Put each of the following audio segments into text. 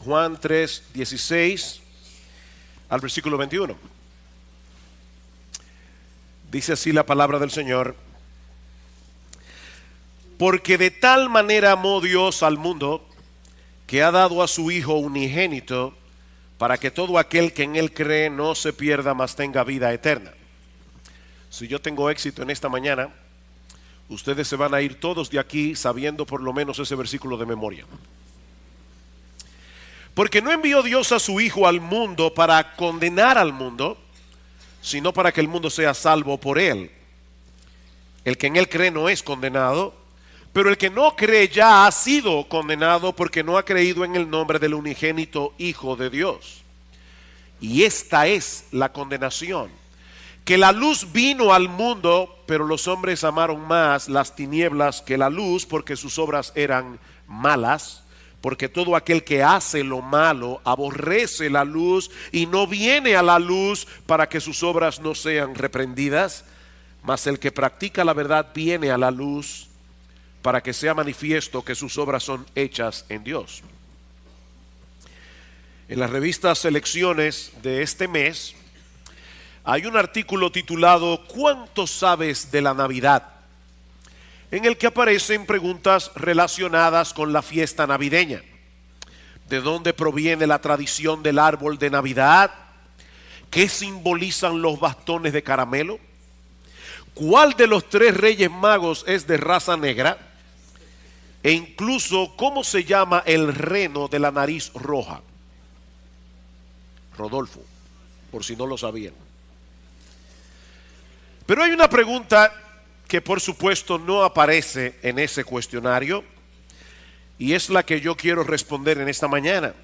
Juan 3, 16 al versículo 21. Dice así la palabra del Señor: porque de tal manera amó Dios al mundo, que ha dado a su Hijo unigénito, para que todo aquel que en Él cree no se pierda, mas tenga vida eterna. Si yo tengo éxito en esta mañana, ustedes se van a ir todos de aquí sabiendo por lo menos ese versículo de memoria. Porque no envió Dios a su Hijo al mundo para condenar al mundo, sino para que el mundo sea salvo por Él. El que en Él cree no es condenado, pero el que no cree ya ha sido condenado, porque no ha creído en el nombre del unigénito Hijo de Dios. Y esta es la condenación: que la luz vino al mundo, pero los hombres amaron más las tinieblas que la luz, porque sus obras eran malas. Porque todo aquel que hace lo malo aborrece la luz y no viene a la luz, para que sus obras no sean reprendidas. Mas el que practica la verdad viene a la luz, para que sea manifiesto que sus obras son hechas en Dios. En las revistas Selecciones de este mes hay un artículo titulado ¿Cuánto sabes de la Navidad?, en el que aparecen preguntas relacionadas con la fiesta navideña. ¿De dónde proviene la tradición del árbol de Navidad? ¿Qué simbolizan los bastones de caramelo? ¿Cuál de los 3 reyes magos es de raza negra? E incluso, ¿cómo se llama el reno de la nariz roja? Rodolfo, por si no lo sabían. Pero hay una pregunta que por supuesto no aparece en ese cuestionario, y es la que yo quiero responder en esta mañana.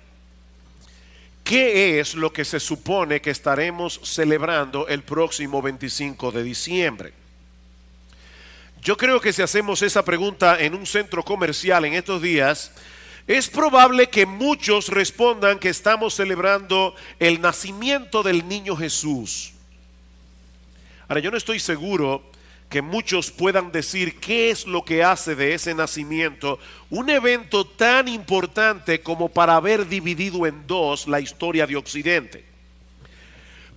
¿Qué es lo que se supone que estaremos celebrando el próximo 25 de diciembre? Yo creo que si hacemos esa pregunta en un centro comercial en estos días, es probable que muchos respondan que estamos celebrando el nacimiento del niño Jesús. Ahora, yo no estoy seguro que muchos puedan decir qué es lo que hace de ese nacimiento un evento tan importante como para haber dividido en dos la historia de Occidente.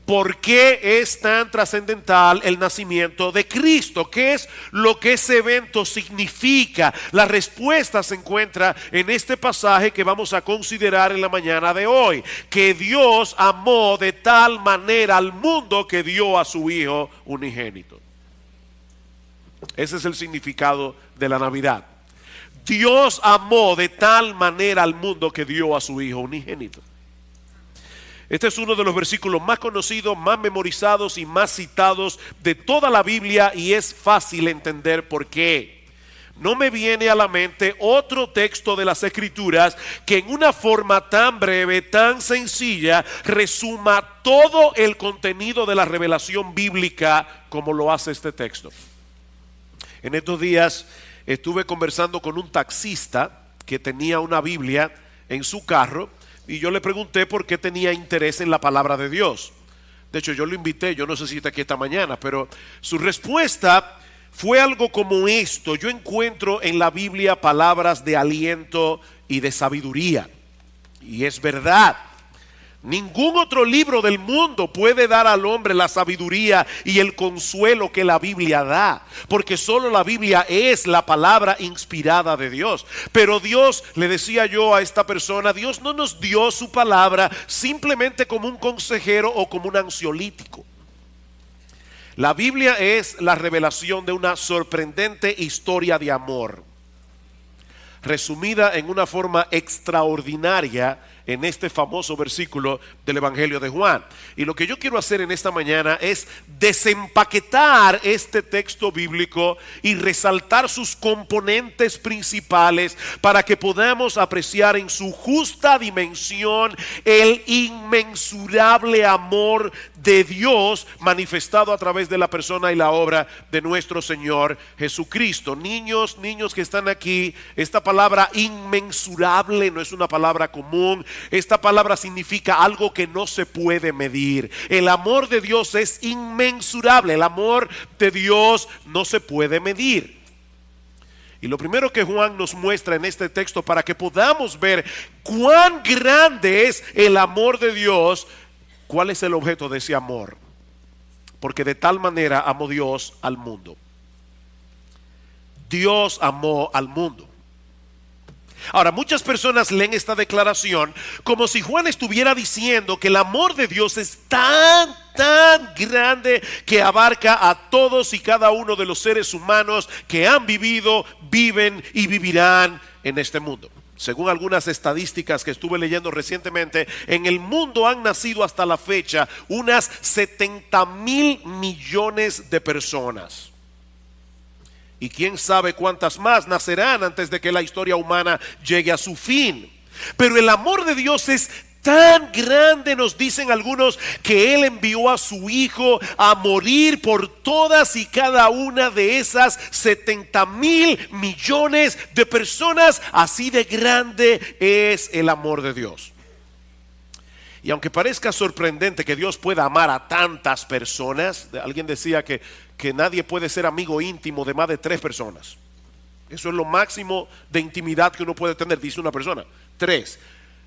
¿Por qué es tan trascendental el nacimiento de Cristo? ¿Qué es lo que ese evento significa? La respuesta se encuentra en este pasaje que vamos a considerar en la mañana de hoy: que Dios amó de tal manera al mundo que dio a su Hijo unigénito. Ese es el significado de la Navidad. Dios amó de tal manera al mundo que dio a su Hijo unigénito. Este es uno de los versículos más conocidos, más memorizados y más citados de toda la Biblia, y es fácil entender por qué. No me viene a la mente otro texto de las Escrituras que en una forma tan breve, tan sencilla, resuma todo el contenido de la revelación bíblica como lo hace este texto. En estos días estuve conversando con un taxista que tenía una Biblia en su carro, y yo le pregunté por qué tenía interés en la palabra de Dios. De hecho, yo lo invité, yo no sé si está aquí esta mañana, pero su respuesta fue algo como esto: yo encuentro en la Biblia palabras de aliento y de sabiduría. Y es verdad. Ningún otro libro del mundo puede dar al hombre la sabiduría y el consuelo que la Biblia da, porque solo la Biblia es la palabra inspirada de Dios. Pero Dios, le decía yo a esta persona, Dios no nos dio su palabra simplemente como un consejero o como un ansiolítico. La Biblia es la revelación de una sorprendente historia de amor, resumida en una forma extraordinaria en este famoso versículo del Evangelio de Juan. Y lo que yo quiero hacer en esta mañana es desempaquetar este texto bíblico y resaltar sus componentes principales para que podamos apreciar en su justa dimensión el inmensurable amor de Dios manifestado a través de la persona y la obra de nuestro Señor Jesucristo. Niños que están aquí, esta palabra inmensurable no es una palabra común. Esta palabra significa algo que no se puede medir. El amor de Dios es inmensurable. El amor de Dios no se puede medir. Y lo primero que Juan nos muestra en este texto para que podamos ver cuán grande es el amor de Dios, cuál es el objeto de ese amor. Porque de tal manera amó Dios al mundo. Dios amó al mundo. Ahora, muchas personas leen esta declaración como si Juan estuviera diciendo que el amor de Dios es tan grande que abarca a todos y cada uno de los seres humanos que han vivido, viven y vivirán en este mundo. Según algunas estadísticas que estuve leyendo recientemente, en el mundo han nacido hasta la fecha unas 70,000 millones de personas. Y quién sabe cuántas más nacerán antes de que la historia humana llegue a su fin. Pero el amor de Dios es tan grande, nos dicen algunos, que Él envió a su Hijo a morir por todas y cada una de esas 70,000 millones de personas. Así de grande es el amor de Dios. Y aunque parezca sorprendente que Dios pueda amar a tantas personas, alguien decía que nadie puede ser amigo íntimo de más de 3 personas. Eso es lo máximo de intimidad que uno puede tener, dice una persona, 3.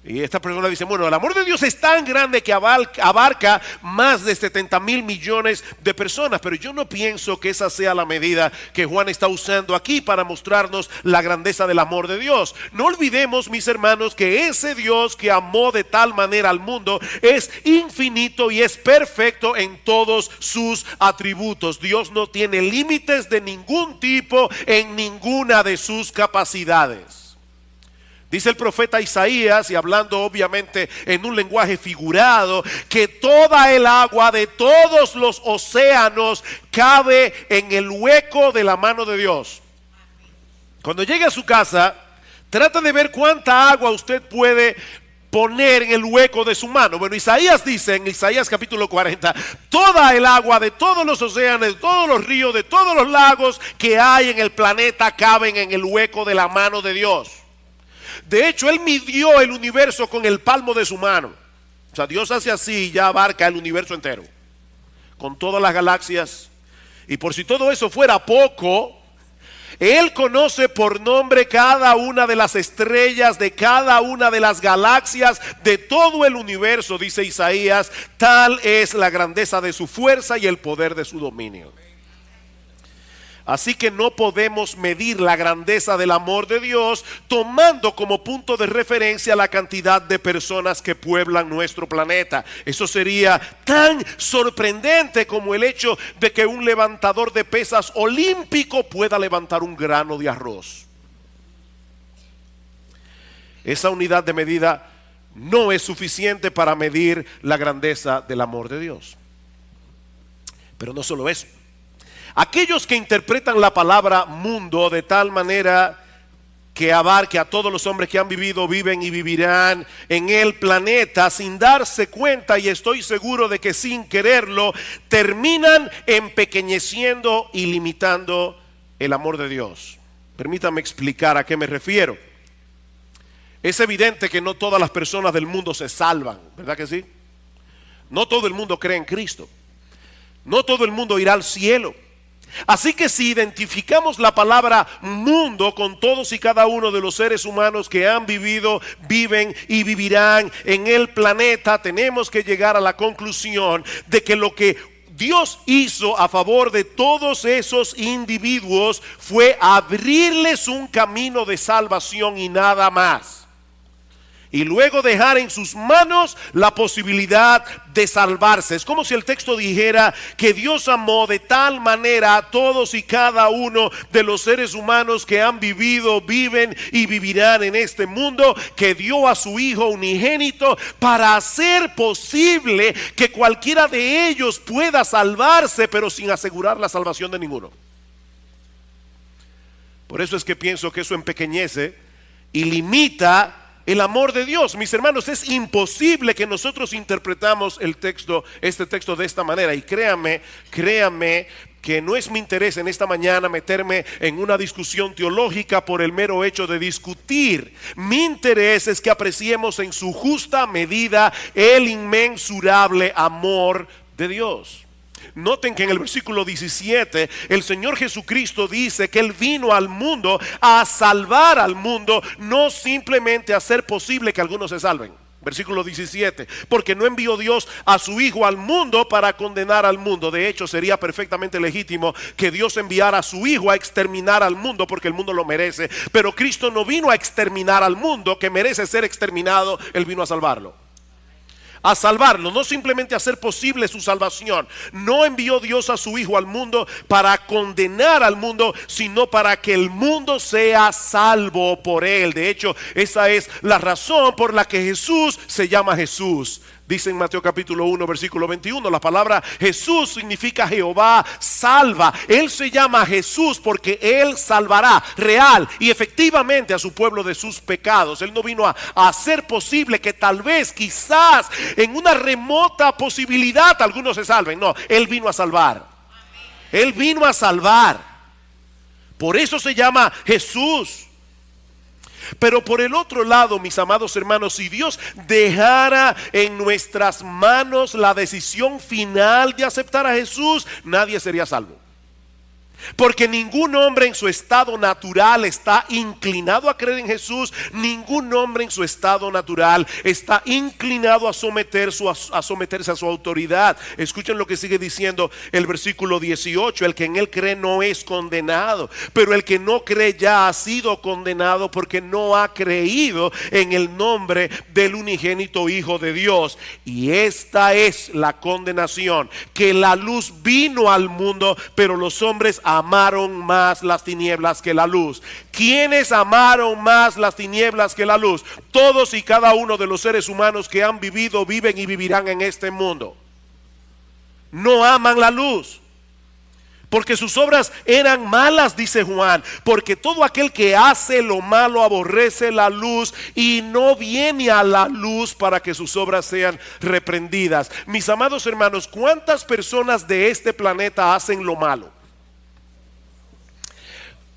Y esta persona dice, bueno, el amor de Dios es tan grande que abarca más de 70,000 millones de personas. Pero yo no pienso que esa sea la medida que Juan está usando aquí para mostrarnos la grandeza del amor de Dios. No olvidemos, mis hermanos, que ese Dios que amó de tal manera al mundo es infinito y es perfecto en todos sus atributos. Dios no tiene límites de ningún tipo en ninguna de sus capacidades. Dice el profeta Isaías, y hablando obviamente en un lenguaje figurado, que toda el agua de todos los océanos cabe en el hueco de la mano de Dios. Cuando llegue a su casa, trata de ver cuánta agua usted puede poner en el hueco de su mano. Bueno, Isaías dice en Isaías capítulo 40, toda el agua de todos los océanos, de todos los ríos, de todos los lagos que hay en el planeta caben en el hueco de la mano de Dios. De hecho, Él midió el universo con el palmo de su mano. O sea, Dios hace así y ya abarca el universo entero, con todas las galaxias. Y por si todo eso fuera poco, Él conoce por nombre cada una de las estrellas, de cada una de las galaxias, de todo el universo, dice Isaías. Tal es la grandeza de su fuerza y el poder de su dominio. Así que no podemos medir la grandeza del amor de Dios tomando como punto de referencia la cantidad de personas que pueblan nuestro planeta. Eso sería tan sorprendente como el hecho de que un levantador de pesas olímpico pueda levantar un grano de arroz. Esa unidad de medida no es suficiente para medir la grandeza del amor de Dios. Pero no solo eso. Aquellos que interpretan la palabra mundo de tal manera que abarque a todos los hombres que han vivido, viven y vivirán en el planeta sin darse cuenta, y estoy seguro de que sin quererlo, terminan empequeñeciendo y limitando el amor de Dios. Permítame explicar a qué me refiero. Es evidente que no todas las personas del mundo se salvan, ¿verdad que sí? No todo el mundo cree en Cristo. No todo el mundo irá al cielo. Así que si identificamos la palabra mundo con todos y cada uno de los seres humanos que han vivido, viven y vivirán en el planeta, tenemos que llegar a la conclusión de que lo que Dios hizo a favor de todos esos individuos fue abrirles un camino de salvación y nada más. Y luego dejar en sus manos la posibilidad de salvarse. Es como si el texto dijera que Dios amó de tal manera a todos y cada uno de los seres humanos que han vivido, viven y vivirán en este mundo, que dio a su Hijo unigénito para hacer posible que cualquiera de ellos pueda salvarse, pero sin asegurar la salvación de ninguno. Por eso es que pienso que eso empequeñece y limita el amor de Dios. Mis hermanos, es imposible que nosotros interpretamos este texto de esta manera. Y créanme que no es mi interés en esta mañana meterme en una discusión teológica por el mero hecho de discutir. Mi interés es que apreciemos en su justa medida el inmensurable amor de Dios. Noten que en el versículo 17 el Señor Jesucristo dice que Él vino al mundo a salvar al mundo, no simplemente a hacer posible que algunos se salven. Versículo 17, porque no envió Dios a su Hijo al mundo para condenar al mundo. De hecho, sería perfectamente legítimo que Dios enviara a su Hijo a exterminar al mundo, porque el mundo lo merece. Pero Cristo no vino a exterminar al mundo que merece ser exterminado, Él vino a salvarlo. A salvarlo, no simplemente a hacer posible su salvación. No envió Dios a su Hijo al mundo para condenar al mundo, sino para que el mundo sea salvo por Él. De hecho, esa es la razón por la que Jesús se llama Jesús. Dice en Mateo capítulo 1 versículo 21, la palabra Jesús significa Jehová salva. Él se llama Jesús porque Él salvará real y efectivamente a su pueblo de sus pecados. Él no vino a hacer posible que tal vez, quizás, en una remota posibilidad algunos se salven. No, Él vino a salvar. Él vino a salvar. Por eso se llama Jesús. Pero por el otro lado, mis amados hermanos, si Dios dejara en nuestras manos la decisión final de aceptar a Jesús, nadie sería salvo. Porque ningún hombre en su estado natural está inclinado a creer en Jesús. Ningún hombre en su estado natural está inclinado a someterse a su autoridad. Escuchen lo que sigue diciendo el versículo 18. El que en Él cree no es condenado, pero el que no cree ya ha sido condenado porque no ha creído en el nombre del unigénito Hijo de Dios. Y esta es la condenación, que la luz vino al mundo, pero los hombres amaron más las tinieblas que la luz. ¿Quiénes amaron más las tinieblas que la luz? Todos y cada uno de los seres humanos que han vivido, viven y vivirán en este mundo. No aman la luz, porque sus obras eran malas, dice Juan. Porque todo aquel que hace lo malo aborrece la luz y no viene a la luz para que sus obras sean reprendidas. Mis amados hermanos, ¿cuántas personas de este planeta hacen lo malo?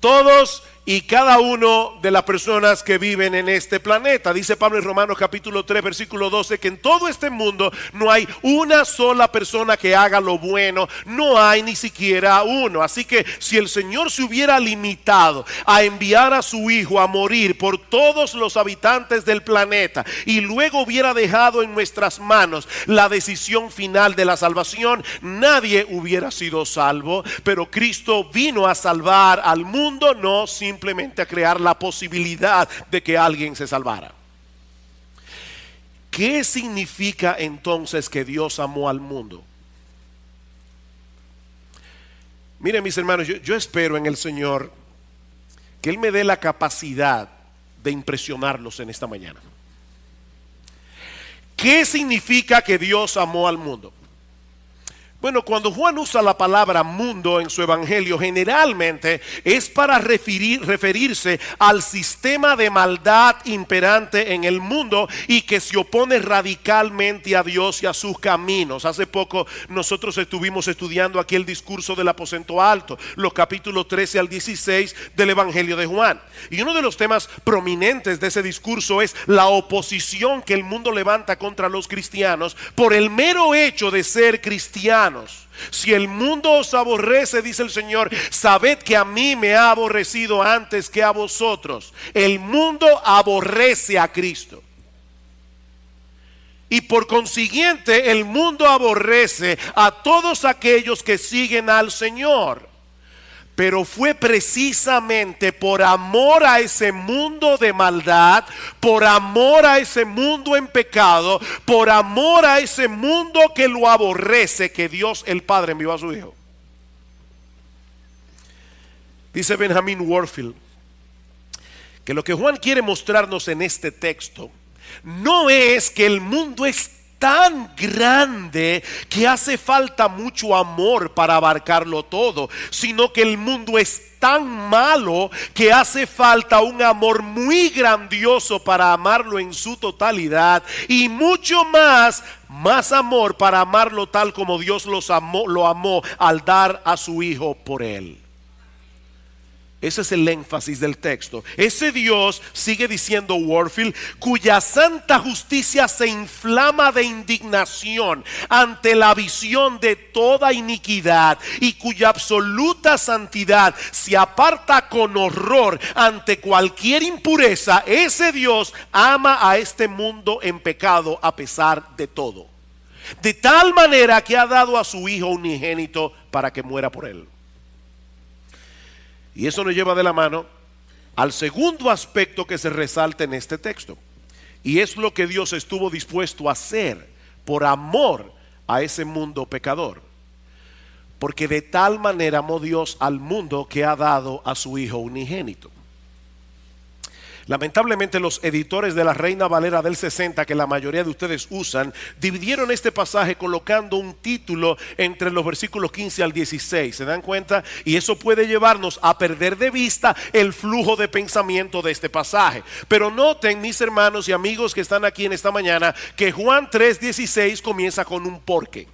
Todos y cada uno de las personas que viven en este planeta. Dice Pablo en Romanos capítulo 3 versículo 12 que en todo este mundo no hay una sola persona que haga lo bueno. No hay ni siquiera uno. Así que si el Señor se hubiera limitado a enviar a su Hijo a morir por todos los habitantes del planeta y luego hubiera dejado en nuestras manos la decisión final de la salvación, nadie hubiera sido salvo. Pero Cristo vino a salvar al mundo, no simplemente a crear la posibilidad de que alguien se salvara. ¿Qué significa entonces que Dios amó al mundo? Miren, mis hermanos, yo espero en el Señor que Él me dé la capacidad de impresionarlos en esta mañana. ¿Qué significa que Dios amó al mundo? Bueno, cuando Juan usa la palabra mundo en su evangelio, generalmente es para referirse al sistema de maldad imperante en el mundo y que se opone radicalmente a Dios y a sus caminos. Hace poco nosotros estuvimos estudiando aquí el discurso del aposento alto, los capítulos 13 al 16 del evangelio de Juan. Y uno de los temas prominentes de ese discurso es la oposición que el mundo levanta contra los cristianos por el mero hecho de ser cristianos. Si el mundo os aborrece, dice el Señor, sabed que a mí me ha aborrecido antes que a vosotros. El mundo aborrece a Cristo. Y por consiguiente el mundo aborrece a todos aquellos que siguen al Señor. Pero fue precisamente por amor a ese mundo de maldad, por amor a ese mundo en pecado, por amor a ese mundo que lo aborrece, que Dios el Padre envió a su Hijo. Dice Benjamin Warfield que lo que Juan quiere mostrarnos en este texto no es que el mundo es tan grande que hace falta mucho amor para abarcarlo todo, sino que el mundo es tan malo que hace falta un amor muy grandioso para amarlo en su totalidad y mucho más amor para amarlo tal como Dios lo amó al dar a su Hijo por él. Ese es el énfasis del texto. Ese Dios, sigue diciendo Warfield, cuya santa justicia se inflama de indignación ante la visión de toda iniquidad y cuya absoluta santidad se aparta con horror ante cualquier impureza. Ese Dios ama a este mundo en pecado a pesar de todo. De tal manera que ha dado a su Hijo unigénito para que muera por él. Y eso nos lleva de la mano al segundo aspecto que se resalta en este texto. Y es lo que Dios estuvo dispuesto a hacer por amor a ese mundo pecador. Porque de tal manera amó Dios al mundo que ha dado a su Hijo unigénito. Lamentablemente los editores de la Reina Valera del 60, que la mayoría de ustedes usan, dividieron este pasaje colocando un título entre los versículos 15 al 16. ¿Se dan cuenta? Y eso puede llevarnos a perder de vista el flujo de pensamiento de este pasaje. Pero noten, mis hermanos y amigos que están aquí en esta mañana, que Juan 3:16 comienza con un porque.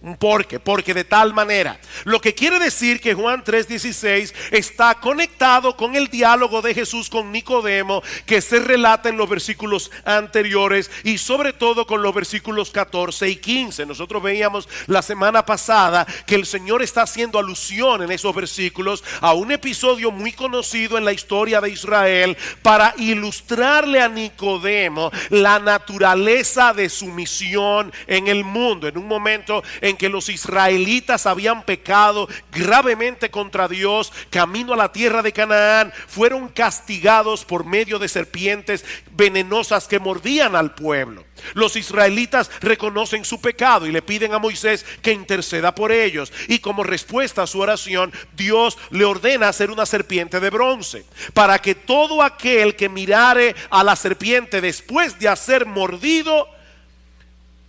Un porque de tal manera. Lo que quiere decir que Juan 3:16 está conectado con el diálogo de Jesús con Nicodemo que se relata en los versículos anteriores y sobre todo con los versículos 14 y 15. Nosotros veíamos la semana pasada que el Señor está haciendo alusión en esos versículos a un episodio muy conocido en la historia de Israel para ilustrarle a Nicodemo la naturaleza de su misión en el mundo. En un momento en que los israelitas habían pecado gravemente contra Dios, camino a la tierra de Canaán, fueron castigados por medio de serpientes venenosas que mordían al pueblo. Los israelitas reconocen su pecado y le piden a Moisés que interceda por ellos. Y como respuesta a su oración, Dios le ordena hacer una serpiente de bronce, para que todo aquel que mirare a la serpiente después de hacer mordido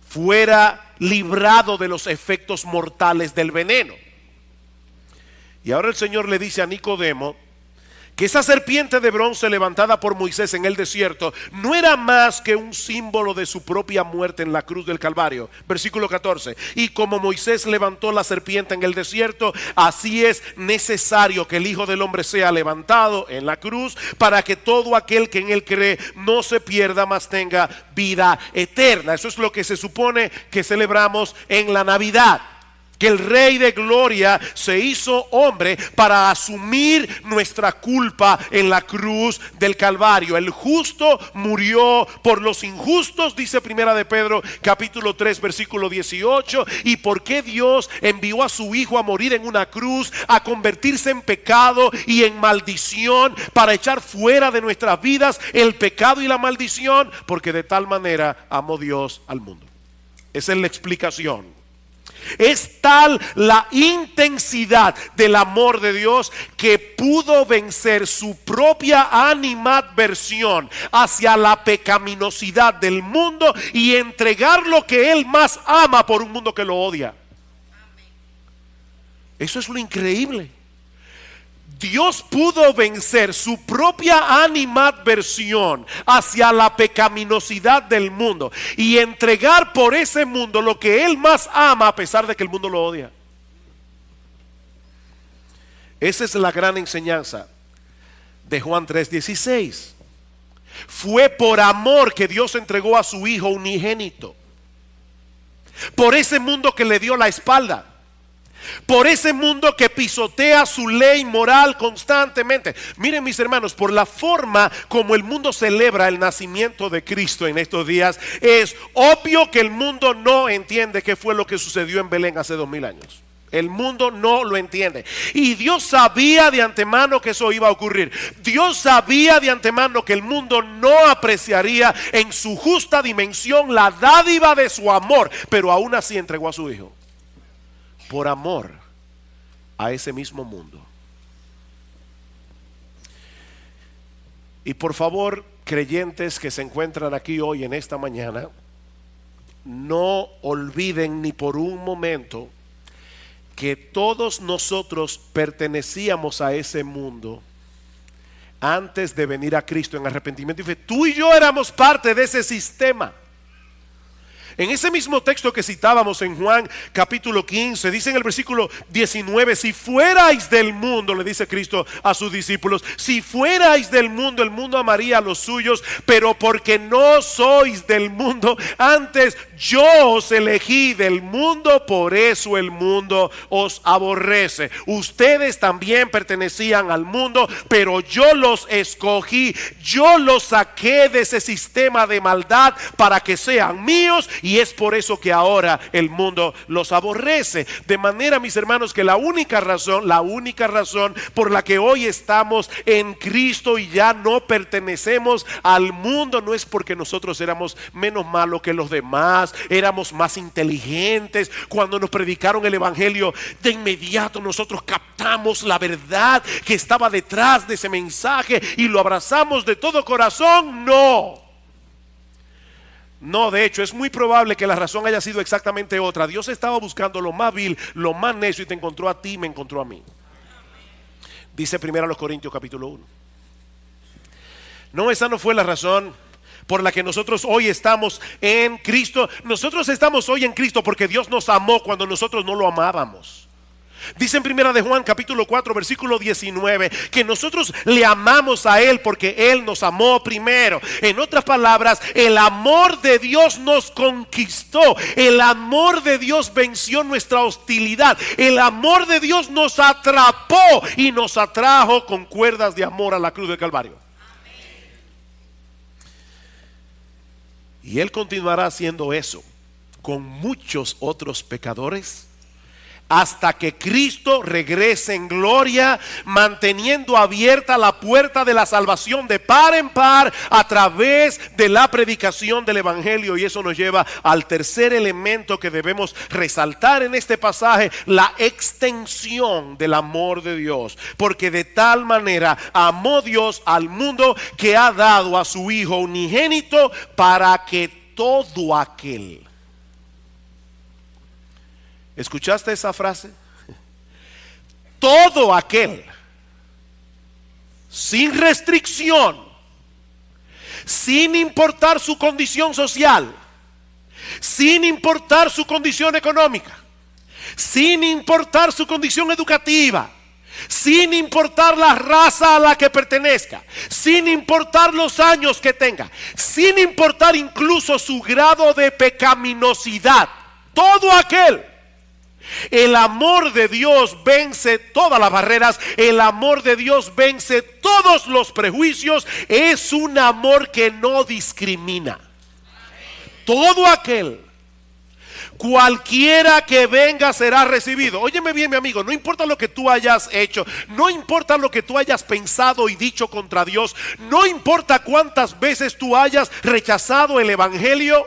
fuera librado de los efectos mortales del veneno. Y ahora el Señor le dice a Nicodemo que esa serpiente de bronce levantada por Moisés en el desierto no era más que un símbolo de su propia muerte en la cruz del Calvario. Versículo 14. Y como Moisés levantó la serpiente en el desierto, así es necesario que el Hijo del Hombre sea levantado en la cruz, para que todo aquel que en él cree no se pierda, mas tenga vida eterna. Eso es lo que se supone que celebramos en la Navidad. Que el Rey de Gloria se hizo hombre para asumir nuestra culpa en la cruz del Calvario. El justo murió por los injustos, dice Primera de Pedro capítulo 3 versículo 18. ¿Y por qué Dios envió a su Hijo a morir en una cruz, a convertirse en pecado y en maldición, para echar fuera de nuestras vidas el pecado y la maldición? Porque de tal manera amó Dios al mundo. Esa es la explicación. Es tal la intensidad del amor de Dios que pudo vencer su propia animadversión hacia la pecaminosidad del mundo y entregar lo que Él más ama por un mundo que lo odia. Eso es lo increíble. Dios pudo vencer su propia animadversión hacia la pecaminosidad del mundo y entregar por ese mundo lo que Él más ama a pesar de que el mundo lo odia. Esa es la gran enseñanza de Juan 3:16. Fue por amor que Dios entregó a su Hijo unigénito. Por ese mundo que le dio la espalda. Por ese mundo que pisotea su ley moral constantemente. Miren, mis hermanos, por la forma como el mundo celebra el nacimiento de Cristo en estos días, es obvio que el mundo no entiende qué fue lo que sucedió en Belén hace 2000 años. El mundo no lo entiende. Y Dios sabía de antemano que eso iba a ocurrir. Dios sabía de antemano que el mundo no apreciaría en su justa dimensión la dádiva de su amor, pero aún así entregó a su Hijo. Por amor a ese mismo mundo. Y por favor, creyentes que se encuentran aquí hoy en esta mañana, no olviden ni por un momento que todos nosotros pertenecíamos a ese mundo antes de venir a Cristo en arrepentimiento y fe. Tú y yo éramos parte de ese sistema. En ese mismo texto que citábamos en Juan capítulo 15, dice en el versículo 19, si fuerais del mundo, le dice Cristo a sus discípulos, si fuerais del mundo, el mundo amaría a los suyos, pero porque no sois del mundo, antes yo os elegí del mundo, por eso el mundo os aborrece. Ustedes también pertenecían al mundo, pero yo los escogí, yo los saqué de ese sistema de maldad para que sean míos, y es por eso que ahora el mundo los aborrece. De manera, mis hermanos, que la única razón por la que hoy estamos en Cristo y ya no pertenecemos al mundo no es porque nosotros éramos menos malos que los demás, éramos más inteligentes. Cuando nos predicaron el evangelio, de inmediato nosotros captamos la verdad que estaba detrás de ese mensaje y lo abrazamos de todo corazón. No, de hecho es muy probable que la razón haya sido exactamente otra. Dios estaba buscando lo más vil, lo más necio, y te encontró a ti y me encontró a mí. Dice 1 Corintios capítulo 1. No, esa no fue la razón por la que nosotros hoy estamos en Cristo. Nosotros estamos hoy en Cristo porque Dios nos amó cuando nosotros no lo amábamos. Dice en 1 de Juan capítulo 4 versículo 19 que nosotros le amamos a Él porque Él nos amó primero. En otras palabras, el amor de Dios nos conquistó. El amor de Dios venció nuestra hostilidad. El amor de Dios nos atrapó y nos atrajo con cuerdas de amor a la cruz del Calvario. Y Él continuará haciendo eso con muchos otros pecadores hasta que Cristo regrese en gloria, manteniendo abierta la puerta de la salvación de par en par a través de la predicación del evangelio. Y eso nos lleva al tercer elemento que debemos resaltar en este pasaje: la extensión del amor de Dios. Porque de tal manera amó Dios al mundo que ha dado a su Hijo unigénito, para que todo aquel... ¿Escuchaste esa frase? Todo aquel, sin restricción, sin importar su condición social, sin importar su condición económica, sin importar su condición educativa, sin importar la raza a la que pertenezca, sin importar los años que tenga, sin importar incluso su grado de pecaminosidad, todo aquel. El amor de Dios vence todas las barreras. El amor de Dios vence todos los prejuicios. Es un amor que no discrimina. Todo aquel, cualquiera que venga será recibido. Óyeme bien, mi amigo, no importa lo que tú hayas hecho, no importa lo que tú hayas pensado y dicho contra Dios, no importa cuántas veces tú hayas rechazado el evangelio,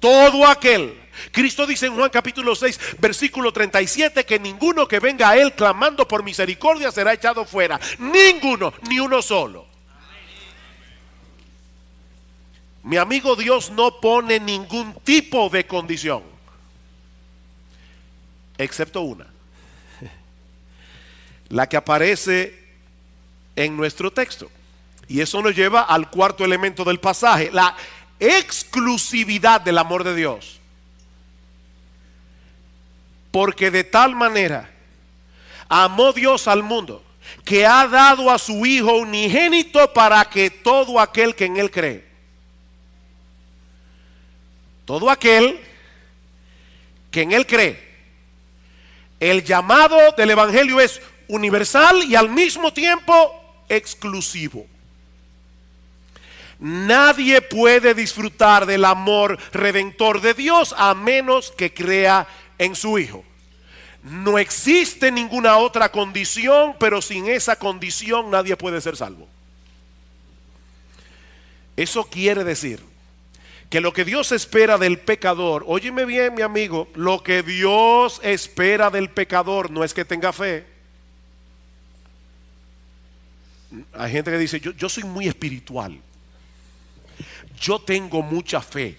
todo aquel. Cristo dice en Juan capítulo 6 versículo 37 que ninguno que venga a Él clamando por misericordia será echado fuera. Ninguno, ni uno solo. Mi amigo, Dios no pone ningún tipo de condición, excepto una, la que aparece en nuestro texto. Y eso nos lleva al cuarto elemento del pasaje: la exclusividad del amor de Dios. Porque de tal manera amó Dios al mundo que ha dado a su Hijo unigénito, para que todo aquel que en Él cree, todo aquel que en Él cree. El llamado del evangelio es universal y al mismo tiempo exclusivo. Nadie puede disfrutar del amor redentor de Dios a menos que crea en su Hijo. No existe ninguna otra condición, pero sin esa condición nadie puede ser salvo. Eso quiere decir que lo que Dios espera del pecador, óyeme bien, mi amigo, lo que Dios espera del pecador no es que tenga fe. Hay gente que dice, yo soy muy espiritual, yo tengo mucha fe.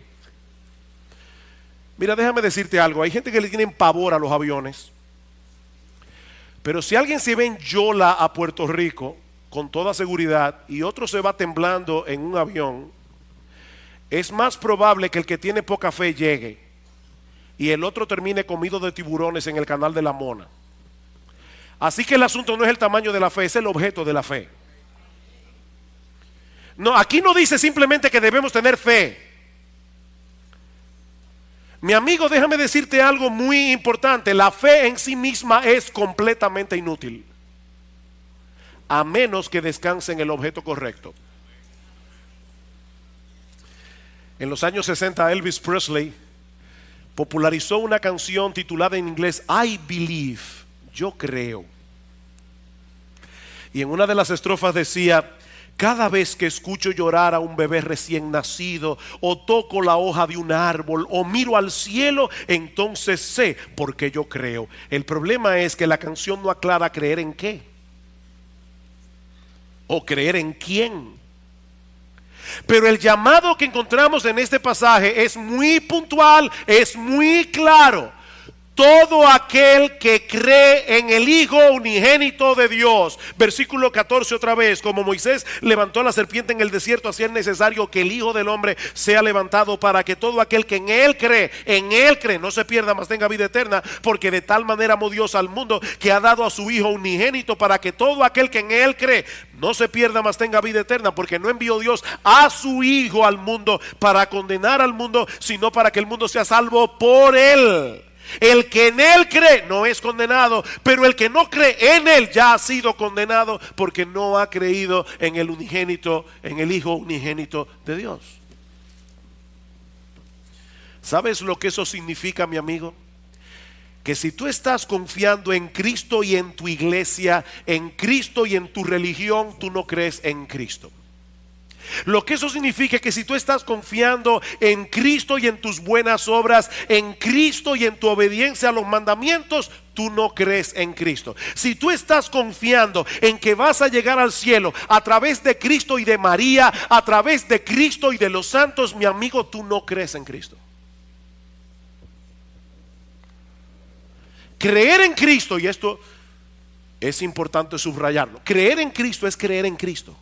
Mira, déjame decirte algo. Hay gente que le tienen pavor a los aviones. Pero si alguien se ve en Yola a Puerto Rico, con toda seguridad, y otro se va temblando en un avión, es más probable que el que tiene poca fe llegue y el otro termine comido de tiburones en el canal de la Mona. Así que el asunto no es el tamaño de la fe, es el objeto de la fe. No, aquí no dice simplemente que debemos tener fe. Mi amigo, déjame decirte algo muy importante. La fe en sí misma es completamente inútil, a menos que descanse en el objeto correcto. En los años 60, Elvis Presley popularizó una canción titulada en inglés I Believe, yo creo. Y en una de las estrofas decía: cada vez que escucho llorar a un bebé recién nacido, o toco la hoja de un árbol, o miro al cielo, entonces sé porque yo creo. El problema es que la canción no aclara creer en qué, o creer en quién. Pero el llamado que encontramos en este pasaje es muy puntual, es muy claro. Todo aquel que cree en el Hijo unigénito de Dios. Versículo 14 otra vez: como Moisés levantó a la serpiente en el desierto, así es necesario que el Hijo del Hombre sea levantado, para que todo aquel que en Él cree, no se pierda, mas tenga vida eterna. Porque de tal manera amó Dios al mundo, que ha dado a su Hijo unigénito, para que todo aquel que en Él cree no se pierda, mas tenga vida eterna. Porque no envió Dios a su Hijo al mundo para condenar al mundo, sino para que el mundo sea salvo por Él. El que en Él cree no es condenado, pero el que no cree en Él ya ha sido condenado, porque no ha creído en el unigénito, en el Hijo unigénito de Dios. ¿Sabes lo que eso significa, mi amigo? Que si tú estás confiando en Cristo y en tu iglesia, en Cristo y en tu religión, tú no crees en Cristo. Lo que eso significa es que si tú estás confiando en Cristo y en tus buenas obras, en Cristo y en tu obediencia a los mandamientos, tú no crees en Cristo. Si tú estás confiando en que vas a llegar al cielo a través de Cristo y de María, a través de Cristo y de los santos, mi amigo, tú no crees en Cristo. Creer en Cristo, y esto es importante subrayarlo, creer en Cristo es creer en Cristo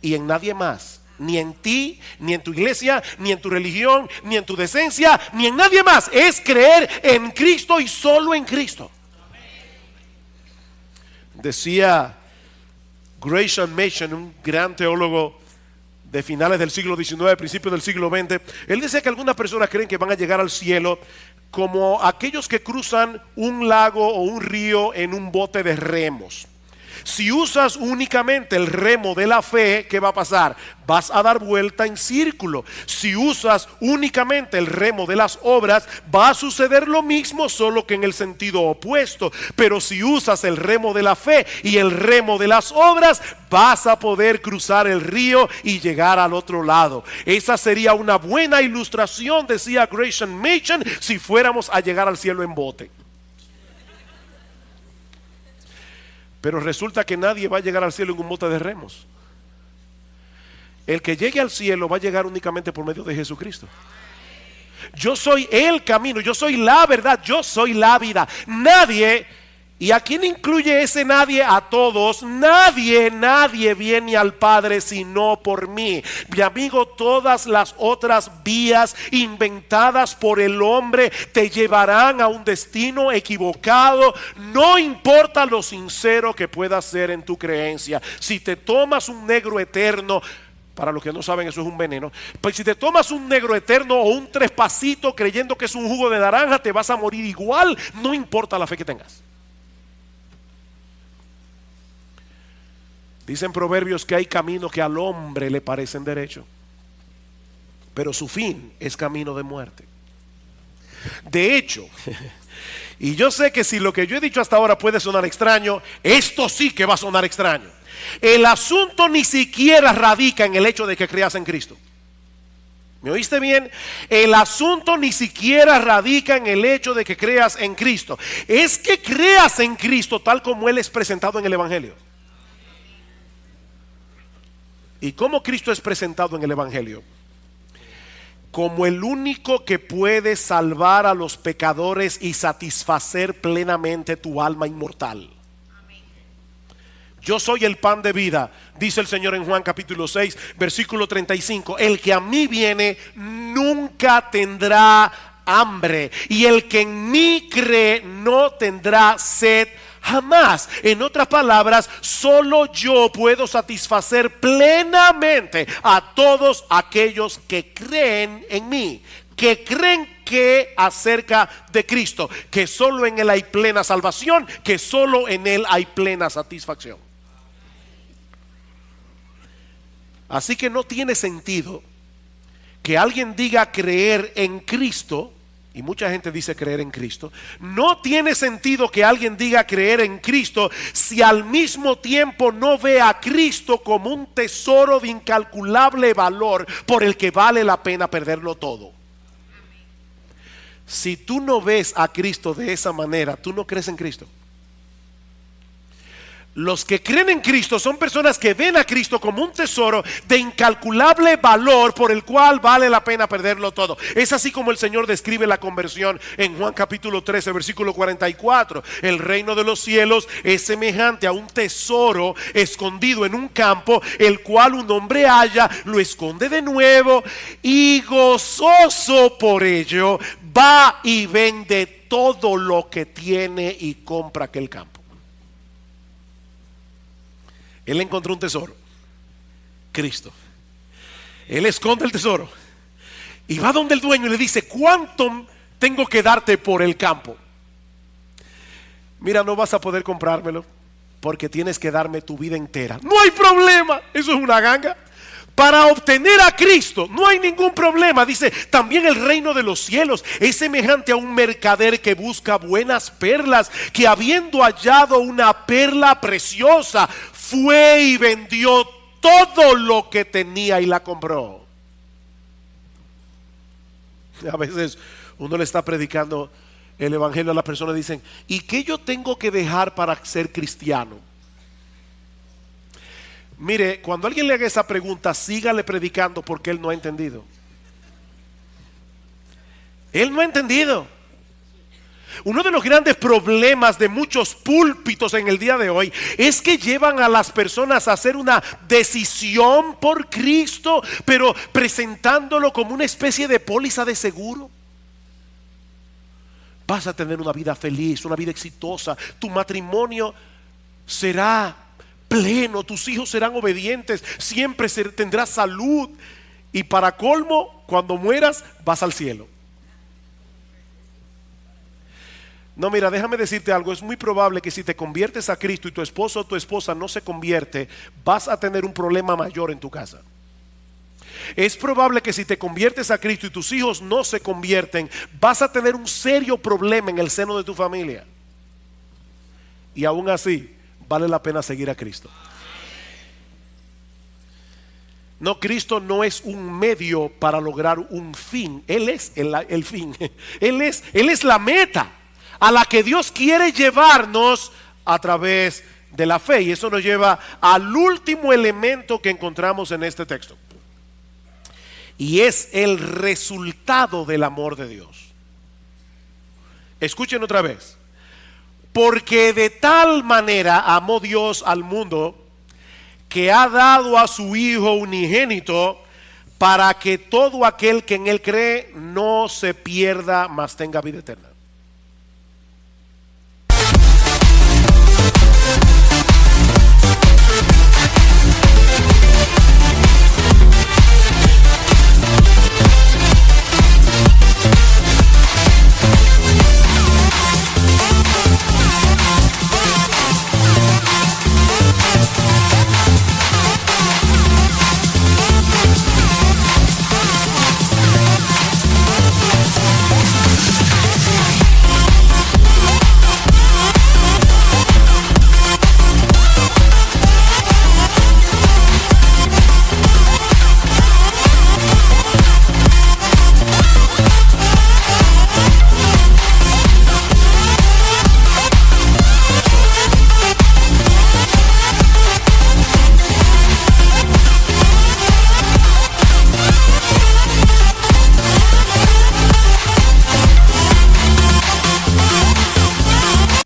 y en nadie más. Ni en ti, ni en tu iglesia, ni en tu religión, ni en tu decencia, ni en nadie más. Es creer en Cristo y solo en Cristo. Decía Gresham Machen, un gran teólogo de finales del siglo XIX, principios del siglo XX. Él decía que algunas personas creen que van a llegar al cielo como aquellos que cruzan un lago o un río en un bote de remos. Si usas únicamente el remo de la fe, ¿qué va a pasar? Vas a dar vuelta en círculo. Si usas únicamente el remo de las obras, va a suceder lo mismo, solo que en el sentido opuesto. Pero si usas el remo de la fe y el remo de las obras, vas a poder cruzar el río y llegar al otro lado. Esa sería una buena ilustración, decía Gresham Machen, si fuéramos a llegar al cielo en bote. Pero resulta que nadie va a llegar al cielo en un bote de remos. El que llegue al cielo va a llegar únicamente por medio de Jesucristo. Yo soy el camino, yo soy la verdad, yo soy la vida. Nadie, ¿y a quién incluye ese nadie? A todos. Nadie viene al Padre sino por mí. Mi amigo, todas las otras vías inventadas por el hombre te llevarán a un destino equivocado. No importa lo sincero que puedas ser en tu creencia. Si te tomas un negro eterno, para los que no saben, eso es un veneno. Pues si te tomas un negro eterno o un trespasito creyendo que es un jugo de naranja, te vas a morir igual, no importa la fe que tengas. Dicen Proverbios que hay caminos que al hombre le parecen derecho, pero su fin es camino de muerte. De hecho, y yo sé que si lo que yo he dicho hasta ahora puede sonar extraño, esto sí que va a sonar extraño. El asunto ni siquiera radica en el hecho de que creas en Cristo. ¿Me oíste bien? El asunto ni siquiera radica en el hecho de que creas en Cristo. Es que creas en Cristo tal como Él es presentado en el Evangelio. ¿Y cómo Cristo es presentado en el Evangelio? Como el único que puede salvar a los pecadores y satisfacer plenamente tu alma inmortal. Yo soy el pan de vida, dice el Señor en Juan capítulo 6, versículo 35. El que a mí viene nunca tendrá hambre, y el que en mí cree no tendrá sed jamás. En otras palabras, solo yo puedo satisfacer plenamente a todos aquellos que creen en mí, que creen que acerca de Cristo, que solo en Él hay plena salvación, que solo en Él hay plena satisfacción. Así que no tiene sentido que alguien diga creer en Cristo, y mucha gente dice creer en Cristo. No tiene sentido que alguien diga creer en Cristo si al mismo tiempo no ve a Cristo como un tesoro de incalculable valor por el que vale la pena perderlo todo. Si tú no ves a Cristo de esa manera, tú no crees en Cristo. Los que creen en Cristo son personas que ven a Cristo como un tesoro de incalculable valor por el cual vale la pena perderlo todo. Es así como el Señor describe la conversión en Juan capítulo 13, versículo 44. El reino de los cielos es semejante a un tesoro escondido en un campo, el cual un hombre halla, lo esconde de nuevo y gozoso por ello va y vende todo lo que tiene y compra aquel campo. Él encontró un tesoro, Cristo. Él esconde el tesoro y va donde el dueño y le dice: ¿cuánto tengo que darte por el campo? Mira, no vas a poder comprármelo porque tienes que darme tu vida entera. No hay problema, eso es una ganga. Para obtener a Cristo no hay ningún problema. Dice, también el reino de los cielos es semejante a un mercader que busca buenas perlas, que habiendo hallado una perla preciosa, fue y vendió todo lo que tenía y la compró. A veces uno le está predicando el evangelio a las personas, dicen: ¿y qué yo tengo que dejar para ser cristiano? Mire, cuando alguien le haga esa pregunta, sígale predicando, porque él no ha entendido. Él no ha entendido. Uno de los grandes problemas de muchos púlpitos en el día de hoy es que llevan a las personas a hacer una decisión por Cristo, pero presentándolo como una especie de póliza de seguro. Vas a tener una vida feliz, una vida exitosa, tu matrimonio será pleno, tus hijos serán obedientes, siempre tendrás salud, y para colmo, cuando mueras vas al cielo. No, mira, déjame decirte algo. Es muy probable que si te conviertes a Cristo y tu esposo o tu esposa no se convierte, vas a tener un problema mayor en tu casa. Es probable que si te conviertes a Cristo y tus hijos no se convierten, vas a tener un serio problema en el seno de tu familia. Y aún así vale la pena seguir a Cristo. No, Cristo no es un medio para lograr un fin. Él es el fin. Él es la meta a la que Dios quiere llevarnos a través de la fe. Y eso nos lleva al último elemento que encontramos en este texto, y es el resultado del amor de Dios. Escuchen otra vez. Porque de tal manera amó Dios al mundo, que ha dado a su Hijo unigénito, para que todo aquel que en Él cree no se pierda, mas tenga vida eterna.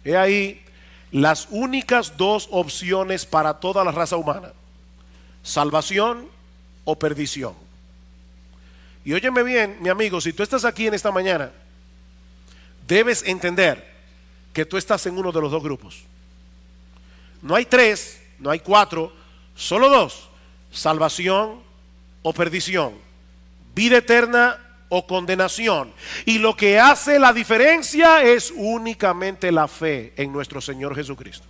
He ahí las únicas dos opciones para toda la raza humana: salvación o perdición. Y óyeme bien, mi amigo, si tú estás aquí en esta mañana, debes entender que tú estás en uno de los dos grupos. No hay tres, no hay cuatro, solo dos: salvación o perdición, vida eterna o condenación. Y lo que hace la diferencia es únicamente la fe en nuestro Señor Jesucristo.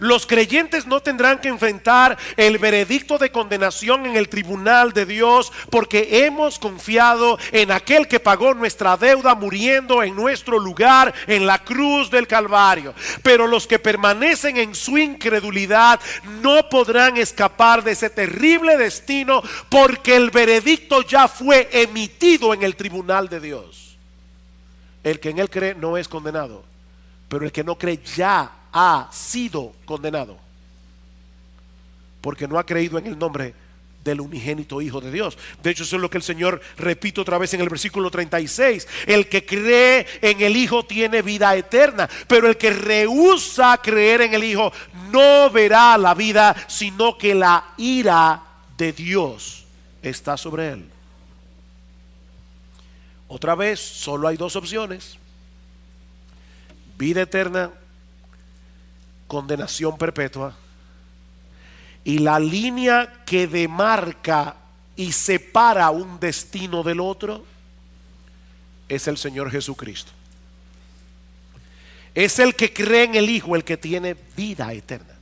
Los creyentes no tendrán que enfrentar el veredicto de condenación en el tribunal de Dios, porque hemos confiado en aquel que pagó nuestra deuda muriendo en nuestro lugar en la cruz del Calvario. Pero los que permanecen en su incredulidad no podrán escapar de ese terrible destino, porque el veredicto ya fue emitido en el tribunal de Dios. El que en él cree no es condenado, pero el que no cree ya ha sido condenado, porque no ha creído en el nombre del unigénito Hijo de Dios. De hecho, eso es lo que el Señor repite otra vez en el versículo 36: el que cree en el Hijo tiene vida eterna, pero el que rehúsa creer en el Hijo no verá la vida, sino que la ira de Dios está sobre él. Otra vez, solo hay dos opciones: vida eterna, condenación perpetua. Y la línea que demarca y separa un destino del otro es el Señor Jesucristo. Es el que cree en el Hijo el que tiene vida eterna.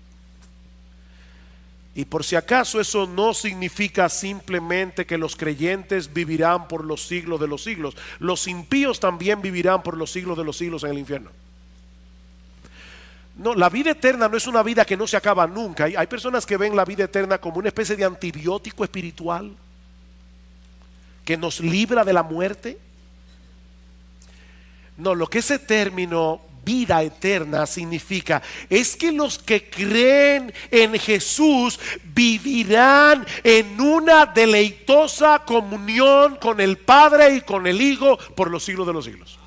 Y por si acaso, eso no significa simplemente que los creyentes vivirán por los siglos de los siglos. Los impíos también vivirán por los siglos de los siglos en el infierno. No, la vida eterna no es una vida que no se acaba nunca. Hay personas que ven la vida eterna como una especie de antibiótico espiritual que nos libra de la muerte. No, lo que ese término vida eterna significa es que los que creen en Jesús vivirán en una deleitosa comunión con el Padre y con el Hijo por los siglos de los siglos.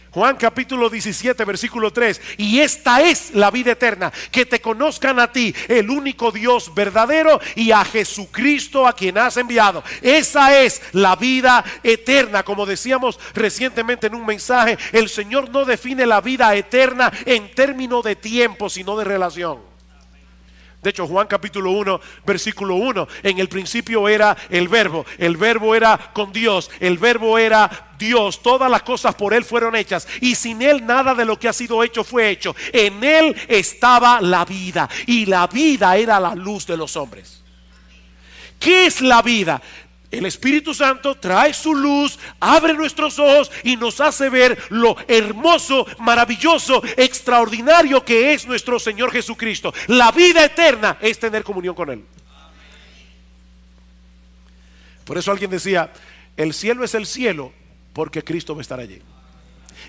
Juan capítulo 17 versículo 3: y esta es la vida eterna, que te conozcan a ti, el único Dios verdadero, y a Jesucristo a quien has enviado. Esa es la vida eterna. Como decíamos recientemente en un mensaje, el Señor no define la vida eterna en términos de tiempo, sino de relación. De hecho, Juan capítulo 1 versículo 1: en el principio era el verbo era con Dios, el verbo era Dios, todas las cosas por él fueron hechas, y sin él nada de lo que ha sido hecho fue hecho. En él estaba la vida, y la vida era la luz de los hombres. ¿Qué es la vida? El Espíritu Santo trae su luz, abre nuestros ojos y nos hace ver lo hermoso, maravilloso, extraordinario que es nuestro Señor Jesucristo. La vida eterna es tener comunión con Él. Por eso alguien decía: el cielo es el cielo porque Cristo va a estar allí.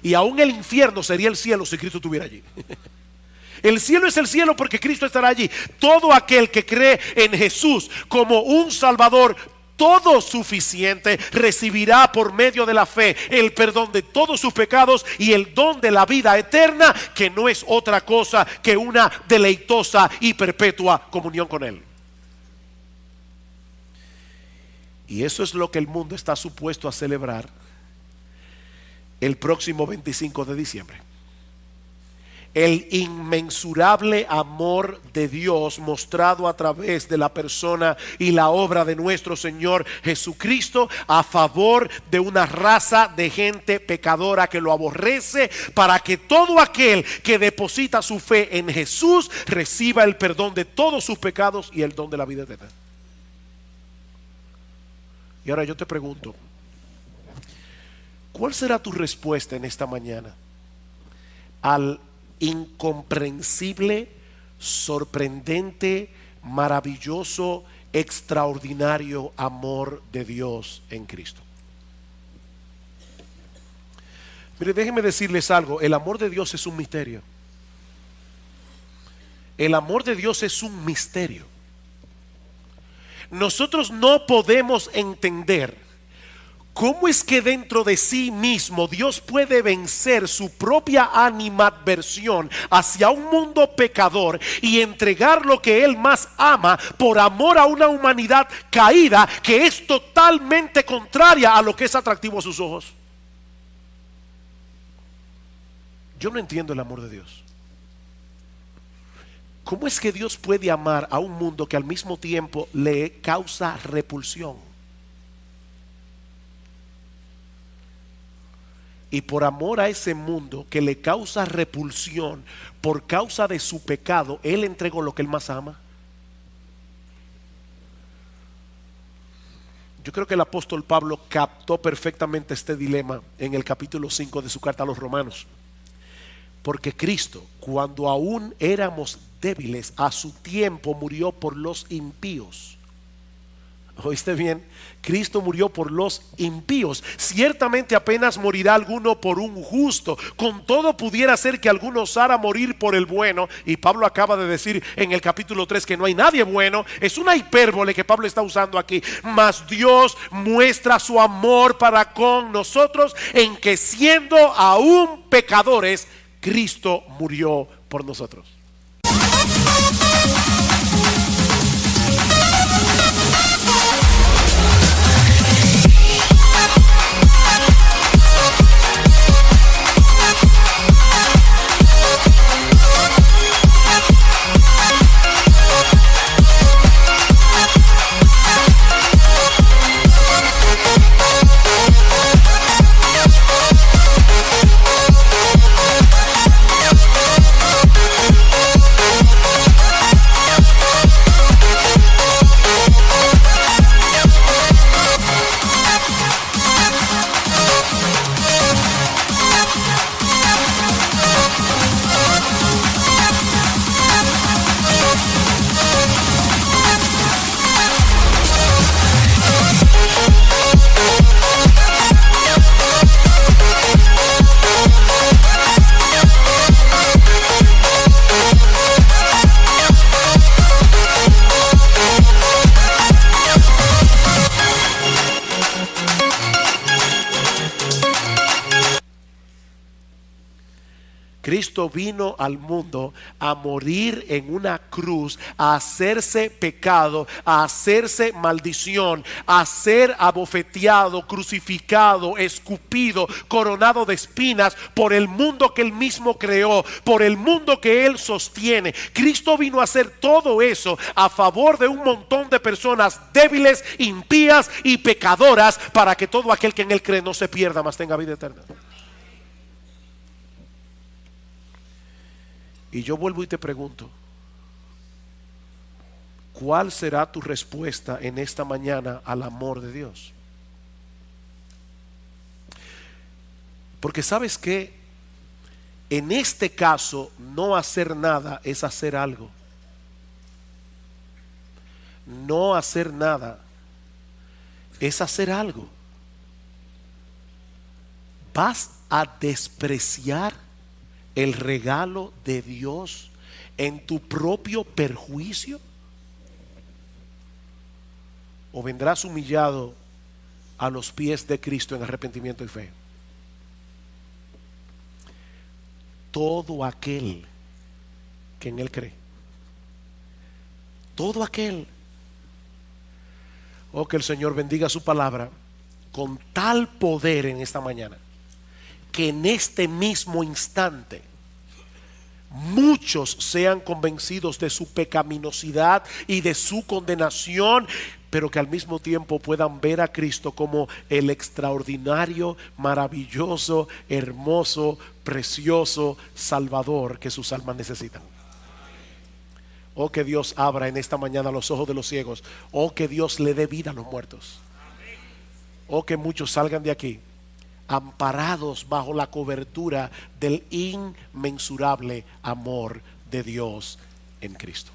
Y aún el infierno sería el cielo si Cristo estuviera allí. El cielo es el cielo porque Cristo estará allí. Todo aquel que cree en Jesús como un Salvador todo suficiente recibirá por medio de la fe el perdón de todos sus pecados y el don de la vida eterna, que no es otra cosa que una deleitosa y perpetua comunión con Él. Y eso es lo que el mundo está supuesto a celebrar el próximo 25 de diciembre. El inmensurable amor de Dios mostrado a través de la persona y la obra de nuestro Señor Jesucristo a favor de una raza de gente pecadora que lo aborrece, para que todo aquel que deposita su fe en Jesús reciba el perdón de todos sus pecados y el don de la vida eterna. Y ahora yo te pregunto, ¿cuál será tu respuesta en esta mañana al incomprensible, sorprendente, maravilloso, extraordinario amor de Dios en Cristo? Mire, déjenme decirles algo: el amor de Dios es un misterio. El amor de Dios es un misterio. Nosotros no podemos entender ¿Cómo es que dentro de sí mismo Dios puede vencer su propia animadversión hacia un mundo pecador y entregar lo que Él más ama por amor a una humanidad caída que es totalmente contraria a lo que es atractivo a sus ojos? Yo no entiendo el amor de Dios. ¿Cómo es que Dios puede amar a un mundo que al mismo tiempo le causa repulsión? Y por amor a ese mundo que le causa repulsión por causa de su pecado, Él entregó lo que Él más ama. Yo creo que el apóstol Pablo captó perfectamente este dilema en el capítulo 5 de su carta a los Romanos. Porque Cristo, cuando aún éramos débiles, a su tiempo murió por los impíos. ¿Oíste bien? Cristo murió por los impíos. Ciertamente apenas morirá alguno por un justo. Con todo pudiera ser que alguno osara morir por el bueno. Y Pablo acaba de decir en el capítulo 3 que no hay nadie bueno. Es una hipérbole que Pablo está usando aquí. Mas Dios muestra su amor para con nosotros en que siendo aún pecadores, Cristo murió por nosotros. Cristo vino al mundo a morir en una cruz, a hacerse pecado, a hacerse maldición, a ser abofeteado, crucificado, escupido, coronado de espinas por el mundo que Él mismo creó, por el mundo que Él sostiene. Cristo vino a hacer todo eso a favor de un montón de personas débiles, impías y pecadoras, para que todo aquel que en Él cree no se pierda, mas tenga vida eterna. Y yo vuelvo y te pregunto, ¿cuál será tu respuesta en esta mañana al amor de Dios? Porque sabes que en este caso no hacer nada es hacer algo. No hacer nada es hacer algo. ¿Vas a despreciar el regalo de Dios en tu propio perjuicio? ¿O vendrás humillado a los pies de Cristo en arrepentimiento y fe? Todo aquel que en Él cree, todo aquel, que el Señor bendiga su palabra con tal poder en esta mañana, que en este mismo instante muchos sean convencidos de su pecaminosidad y de su condenación, pero que al mismo tiempo puedan ver a Cristo como el extraordinario, maravilloso, hermoso, precioso Salvador que sus almas necesitan. Oh, que Dios abra en esta mañana los ojos de los ciegos. Oh, que Dios le dé vida a los muertos. Oh, que muchos salgan de aquí amparados bajo la cobertura del inmensurable amor de Dios en Cristo.